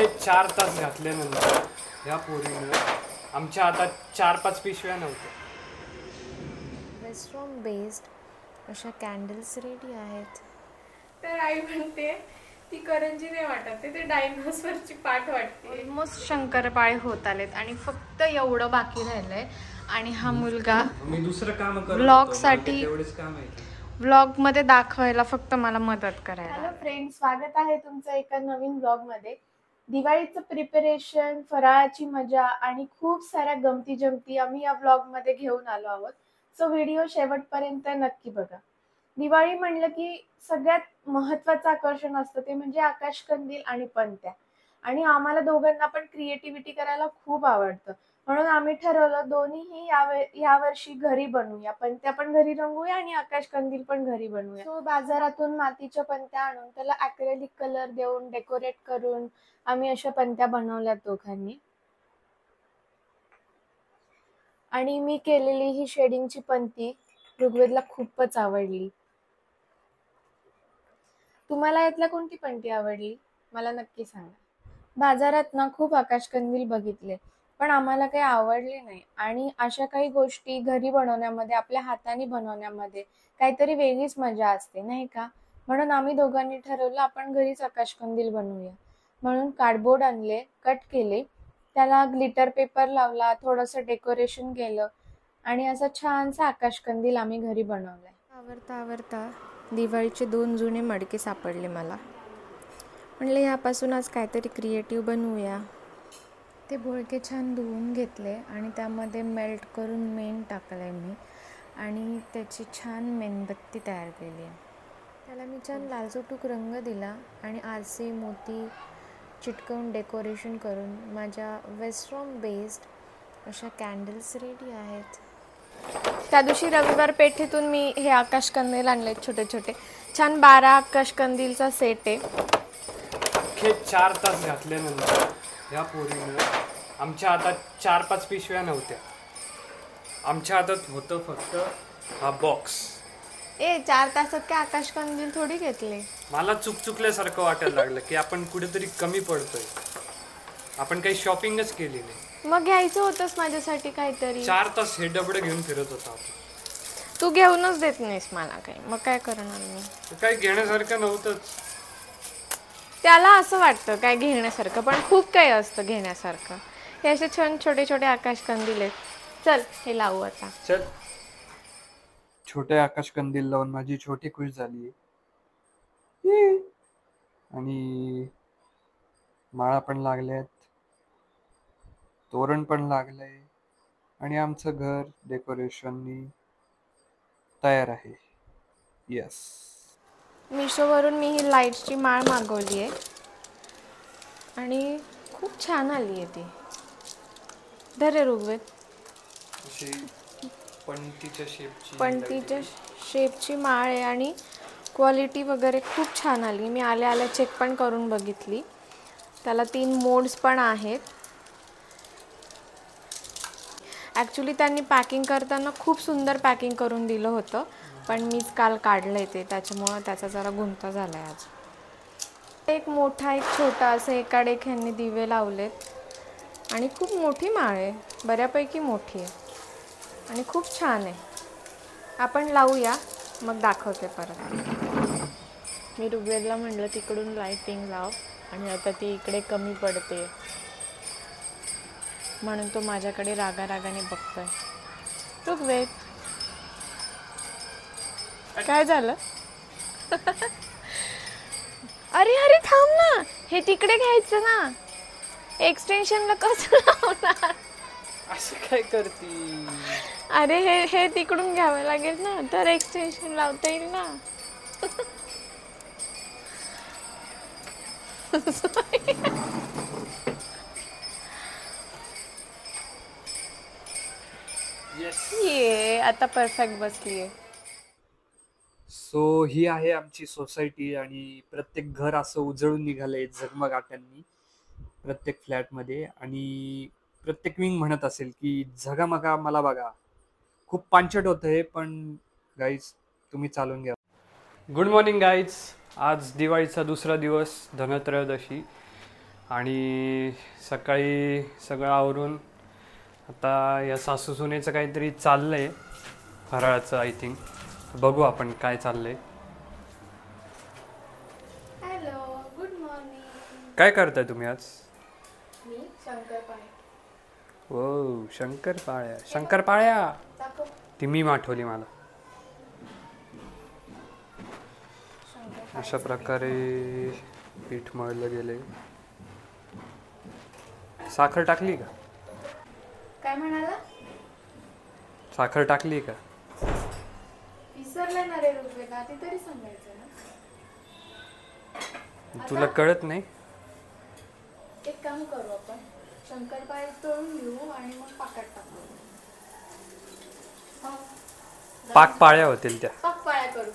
अख्खे 4 तास घातल्यानंतर ह्या पोरीनं आमच्या हातात 4-5 पिशव्या नव्हत्या. वेस्ट्रॉम बेस्ड अशा कॅन्डल्स रेडी आहेत. तर आई म्हणते ती करंजी नाही वाटत ते डायनोसॉरची पाठ वाटते. ऑलमोस्ट शंकरपाळे होत आलेत आणि फक्त एवढं बाकी राहिलंय. आणि हा मुलगा मी दुसरं काम करतो, ब्लॉगसाठी एवढेच काम आहे. व्लॉग मध्ये दाखवायला फक्त मला मदत करायला. हॅलो फ्रेंड, स्वागत आहे तुमचं एका नवीन ब्लॉग मध्ये. दिवाळीचं प्रिपरेशन, फराळाची मजा आणि खूप साऱ्या गमती जमती आम्ही या ब्लॉग मध्ये घेऊन आलो आहोत. सो व्हिडिओ शेवटपर्यंत नक्की बघा. दिवाळी म्हणलं की सगळ्यात महत्वाचं आकर्षण असतं ते म्हणजे आकाशकंदील आणि पणत्या. आणि आम्हाला दोघांना पण क्रिएटिव्हिटी करायला खूप आवडतं, म्हणून आम्ही ठरवलं दोन्हीही या वर्षी घरी बनवूया. पणत्या पण घरी रंगवूया आणि आकाशकंदील पण घरी बनवूया. सो बाजारातून मातीच्या पणत्या आणून त्याला ॲक्रेलिक कलर देऊन डेकोरेट करून आम्ही अशा पणत्या बनवल्यात दोघांनी. आणि मी केलेली ही शेडिंगची पणती ऋग्वेदला खूपच आवडली. तुम्हाला यातल्या कोणती पणती आवडली मला नक्की सांगा. बाजारात ना खूप आकाशकंदील बघितले पण आम्हाला काही आवडले नाही. आणि अशा काही गोष्टी घरी बनवण्यामध्ये, आपल्या हाताने बनवण्यामध्ये काहीतरी वेगळीच मजा असते नाही का. म्हणून आम्ही दोघांनी ठरवलं आपण घरीच आकाशकंदील बनवूया. म्हणून कार्डबोर्ड आणले, कट केले, त्याला ग्लिटर पेपर लावला, थोडंसं डेकोरेशन केलं आणि असा छानसा आकाशकंदील आम्ही घरी बनवलाय. आवरता आवरता दिवाळीचे 2 जुने मडके सापडले मला. म्हणले ह्यापासून आज काहीतरी क्रिएटिव्ह बनवूया. ते बोळके छान धुवून घेतले आणि त्यामध्ये मेल्ट करून मेण टाकलं मी आणि त्याची छान मेणबत्ती तयार केली आहे. त्याला मी छान लालसुटूक रंग दिला आणि आरसे मोती चिटकवून डेकोरेशन करून माझ्या वेस्ट्रॉम बेस्ड अशा कॅन्डल्स रेडी आहेत. त्या दिवशी रविवार पेठेतून मी हे आकाशकंदील आणले छोटे छोटे. छान 12 आकाशकंदीलचा सेट आहे. अख्खे 4 तास घातल्यानंतर ह्या पोरीनं आमच्या हातात 4-5 पिशव्या नव्हत्या. आमच्या हातात होतं फक्त हा बॉक्स. 4 तासात काय आकाशकंदील थोडी घेतले. मला चुकल्यासारखं वाटायला लागलं की आपण कुठेतरी कमी पडतोय. आपण काही शॉपिंगच केली नाही. मग घ्यायचं होतंच माझ्यासाठी काहीतरी. 4 तास हे डबडे घेऊन फिरत होता आपण. तू घेऊनच देत नाहीस मला काही, मग काय करणार मी. काही घेण्यासारखं नव्हतंच. त्याला असं वाटतं काय घेण्यासारखं, पण खूप काही असतं घेण्यासारखं. हे असे छान छोटे छोटे आकाशकंदील आहेत. चल हे लावू आता. चल. छोटे आकाशकंदील लावून माझी छोटी खुश झाली. आणि माळा पण लागल्यात, तोरण पण लागलंय आणि आमचं घर डेकोरेशननी तयार आहे. यस. मिशोवरून मी ही लाईटची माळ मागवली आहे आणि खूप छान आली आहे ती. धर रे ऋग्वेद. पणतीच्या शेपची माळ आहे आणि क्वालिटी वगैरे खूप छान आली. मी आल्या चेक पण करून बघितली. त्याला 3 मोड्स पण आहेत. ॲक्च्युली त्यांनी पॅकिंग करताना खूप सुंदर पॅकिंग करून दिलं होतं, पण मीच काल काढलं आहे ते, त्याच्यामुळं त्याचा जरा गुंता झाला आहे आज. एक मोठा एक छोटा असं एकाड एक ह्यांनी दिवे लावलेत आणि खूप मोठी माळ आहे, बऱ्यापैकी मोठी आहे आणि खूप छान आहे. आपण लावूया मग दाखवते परत. मी ऋग्वेदला म्हणलं तिकडून लाईटिंग लाव आणि आता ती इकडे कमी पडते म्हणून तो माझ्याकडे रागाने बघतोय. ऋग्वेद काय झालं? अरे थांब ना, हे तिकडे घ्यायचं ना. एक्सटेन्शनला कसं लावणार? असं काय करती? अरे हे तिकडून घ्यावं लागेल ना, तर एक्सटेन्शन लावता येईल ना. ये आता परफेक्ट बसलीये. सो ही आहे आमची सोसायटी आणि प्रत्येक घर असं उजळून निघालंय झगमगाटांनी प्रत्येक फ्लॅटमध्ये. आणि प्रत्येक विंग म्हणत असेल की झगमगा मला बघा. खूप पांचट होतं हे, पण गाईज तुम्ही चालून घ्या. Good morning guys. आज दिवाळीचा दुसरा दिवस, धनत्रयोदशी. आणि सकाळी सगळं आवरून आता या सासू सुनेचं काहीतरी चाललंय फराळाचं. आय थिंक बघू आपण काय चाललंय. Hello, good morning. काय करताय तुम्ही आज? मी शंकरपाळे. ओ शंकरपाळ्या. शंकरपाळ्या दाखव. ती मी आठवली मला. शंकरपाळे. अशा प्रकारे पीठ मळलं गेले. साखर टाकली का? काय म्हणाला? साखर टाकली का? विसरले ना रे रुपये का ते तरी सांगायचं ना. तुला कळत नाही? एक काम करू आपण, शंकरपाळे तळून घेऊ आणि मग पाकात टाकू. पाक पाळ्या होतील त्या. पाकपाळ्या करू.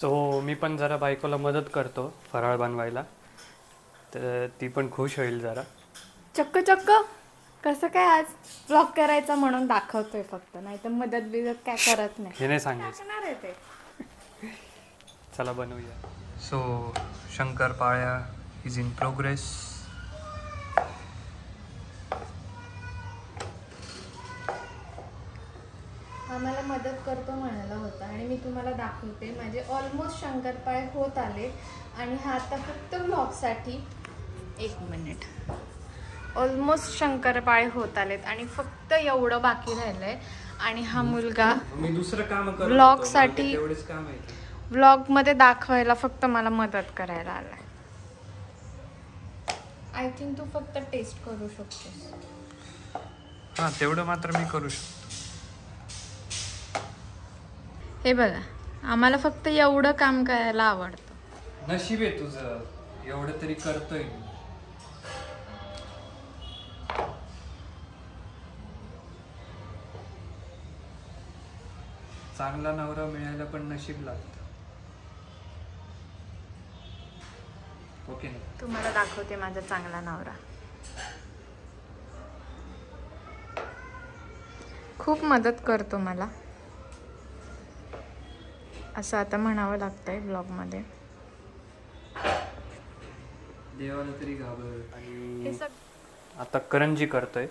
सो मी पण जरा बायकोला मदत करतो फराळ बनवायला, तर ती पण खुश होईल जरा. चक्क चक्क कसं काय आज ब्लॉग करायचा म्हणून दाखवतोय फक्त, नाही तर मदत बिदत काय करत नाही. हे नाही सांगायचं. टाकणार आहे ते. चला बनवूया. सो शंकरपाळ्या इज इन प्रोग्रेस. आम्हाला मदत करतो म्हणाला होता आणि मी तुम्हाला दाखवते. माझे ऑलमोस्ट शंकरपाळे होत आले आणि हा आता फक्त ब्लॉगसाठी. एक मिनिट. ऑलमोस्ट शंकरपाळे होत आलेत आणि फक्त एवढं बाकी राहिलंय. आणि हा मुलगा मी दुसरं काम करतो ब्लॉग साठी एवढेच काम आहे. ब्लॉग मध्ये दाखवायला फक्त मला मदत करायला आलाय. आय थिंक तू फक्त टेस्ट करू शकतोस. हा तेवढं मात्र मी करू शकतो. हे बघा, आम्हाला फक्त एवढं काम करायला आवडतं. नशीब आहे तुझं, एवढं तरी करतोय मी. चांगला नवरा मिळायला पण नशीब लागतं. ओके ना? तुम्हाला दाखवते माझा चांगला नवरा. खूप मदत करतो मला, असं आता म्हणावं लागतंय ब्लॉग मध्ये. देवाला तरी घाबर. आणि हे आता करंजी करतोय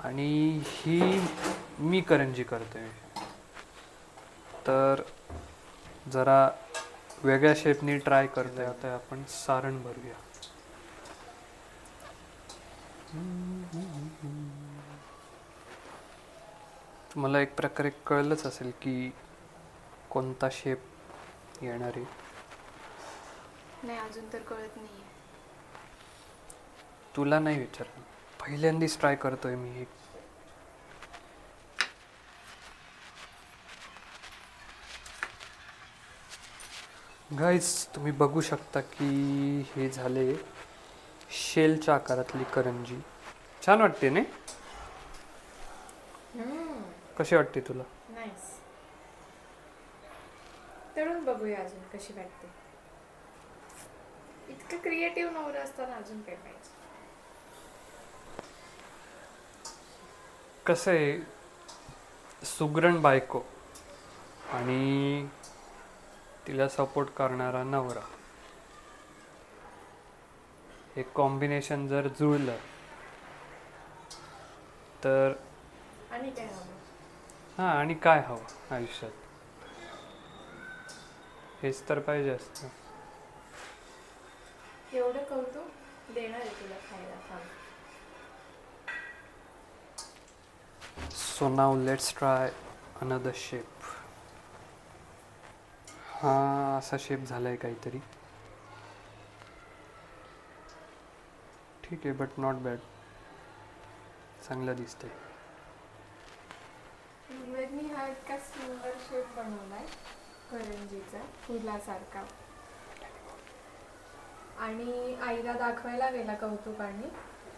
आणि ही मी करंजी करतोय, तर जरा वेगळ्या शेपनी ट्राय करतोय. आता आपण सारण भरूया. तुम्हाला एक प्रकारे कळलंच असेल की कोणता शेप येणार आहे. नाही, अजून तर कळत नाहीये. तुला नाही विचारलं, पहिल्यांदाच ट्राय करतोय मी हे. गाईज तुम्ही बघू शकता की हे झाले शेलच्या आकारातली करंजी. छान वाटते ना? कशी वाटते तुला? नाईस. तळून बघूया अजून कशी वाटते. इतकं क्रिएटिव्ह नवरा असताना अजून काय पाहिजे. कसं आहे, सुगरण बायको आणि तिला सपोर्ट करणारा नवरा, हे कॉम्बिनेशन जर जुळलं तर आणि काय हवं? हां, आणि काय हवं आयुष्यात? हेच तर पाहिजे असतं. एवढं कौतुक देणार आहे तुला खायला. थांब. So now let's try another shape. हा असा शेप झालाय काहीतरी. ठीक आहे, बट नॉट बॅड. चांगला दिसतंय. मी हा इतका सुंदर शेप बनवलाय करंजीचा, फुलासारखा. आणि आईला दाखवायला गेला कौतुकाने.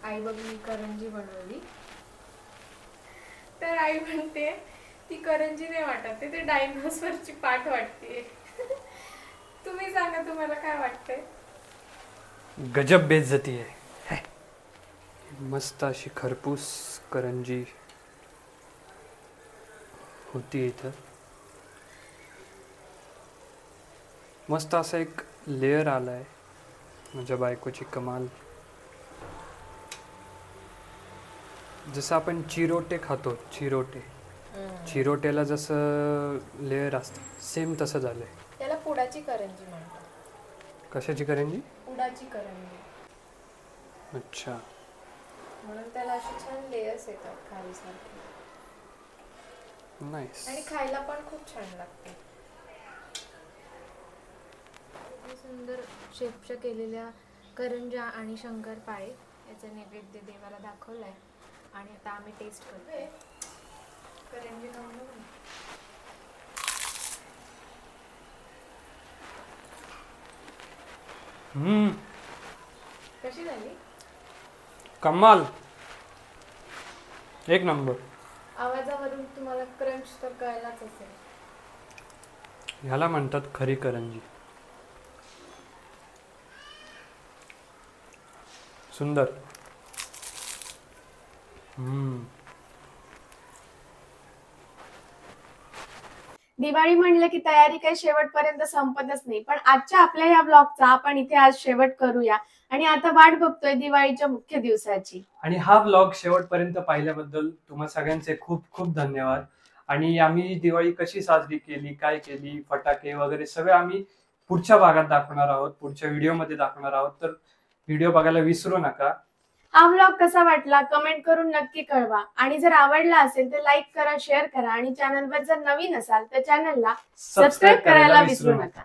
आई बघ मी करंजी बनवली. तर आई म्हणते ती करंजी नाही वाटत, ते डायनोसॉरची पाठ वाटते. तुम्ही सांगा तुम्हाला काय वाटतंय? गजब बेइज्जती आहे. मस्त अशी खरपूस करंजी होती इथं. मस्त असा एक लेयर आलाय माझ्या बायकोची कमाल. जसं आपण चिरोटे खातो, चिरोटेला जसं लेअर असतं सेम तसं झालंय. त्याला पुडाची करंजी म्हणतात. कशाची करंजी? पुडाची करंजी. अच्छा. म्हणून त्याला असे छान लेयर्स येतात खारीसारखे. नाईस. आणि खायला पण खूप छान लागते. सुंदर शेपच्या केलेल्या करंजा आणि शंकरपाळे याचा नैवेद्य देवाला दाखवलाय आणि आता आम्ही टेस्ट करतोय. करंजी खाऊन बघू. कशी झाली? कमाल, एक नंबर. आवाजावरून तुम्हाला क्रंच तर कळलाच असेल. ह्याला म्हणतात खरी करंजी. सुंदर. दिवाळी म्हणलं की तयारी काही शेवटपर्यंत संपतच नाही. पण आजच्या आपल्या ह्या ब्लॉगचा आपण इथे आज शेवट करूया आणि आता वाट बघतोय दिवाळीच्या मुख्य दिवसाची. आणि हा ब्लॉग शेवटपर्यंत पाहिल्याबद्दल तुम्हा सगळ्यांचे खूप खूप धन्यवाद. आणि आम्ही दिवाळी कशी साजरी केली, काय केली, फटाके वगैरे सगळं आम्ही पुढच्या भागात दाखवणार आहोत, पुढच्या व्हिडिओमध्ये दाखवणार आहोत. तर व्हिडिओ बघायला विसरू नका. हा व्लॉग कसा वाटला कमेंट करून नक्की कळवा. आणि जर आवडला असेल तर लाईक करा, शेअर करा आणि चॅनलवर जर नवीन असाल तर चॅनलला सबस्क्राईब करायला विसरू नका.